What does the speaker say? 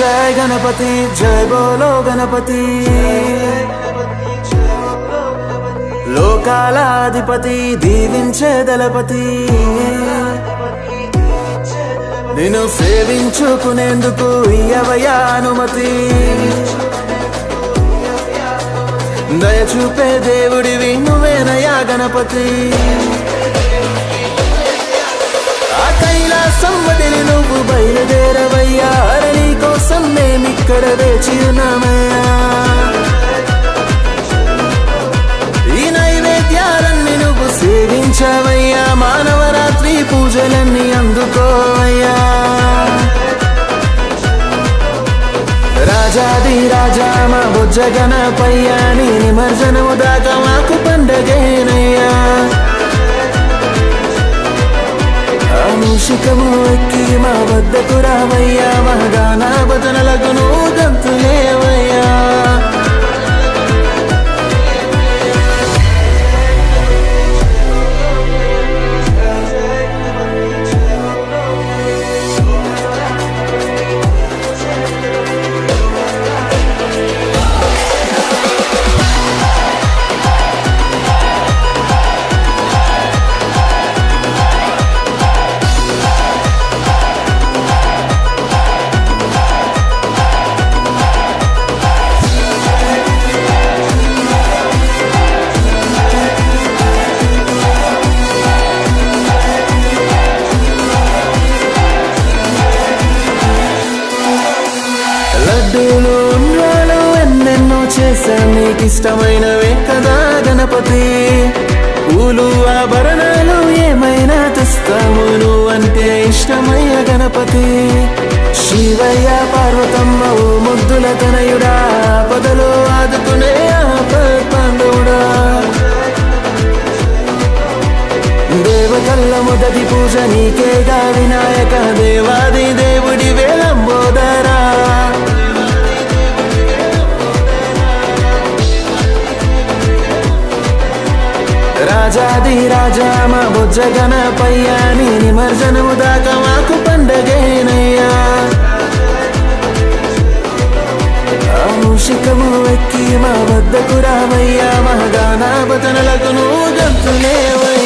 जय गणपति जय बोलो गणपति लोकालाधिपति दीविंचे दलपति నిన్ను సేవించుకునేందుకు ఇయ్యవయ్యా అనుమతి దయ చూపే దేవుడివి నువ్వేనయ్యా గణపతి ఆ కైలాసం వదిలి నువ్వు బయలుదేరవయ్యా నీ కోసం మేమిక్కడ వేచి ఉన్నామయ్యా ఈ నైవేద్యాలన్నీ నువ్వు సేవించవయ్యా మానవరాత్రి పూజలన్నీ అందుకోవయ్యా రాజాది రాజా మా బొజ్జ గణపయ్యా నీ నిమజ్జనము దాకా మాకు పండగేనయ్యా మూషికము ఎక్కి మా వద్దకు రావయ్యా మా గాన భజనలకు నువ్వు గంతులేవయ్యా లడ్డూలు ఉండ్రాలు ఎన్నెన్నో చేశాను నీకు ఇష్టమైనవే కదా గణపతి పూలు ఆభరణాలు ఏమైనా తెస్తాము నువ్వంటే ఇష్టమయ్య గణపతి శివయ్య పార్వతమ్మ ఓ ముద్దుల తనయుడా పదలో ఆదుకునే పాండవుడా దేవతల్ల మొదటి పూజ నీకేగా వినాయక దేవాది దేవుడి వేలంబోదరా రాజాది రాజా మా బొజ్జ గణపయ్యా నీ నిమజ్జనము దాకా మాకు పండగేనయ్యా మూషికము ఎక్కి మా వద్దకు రావయ్యా మా గాన భజనలకు నువ్వు గంతులేవయ్యా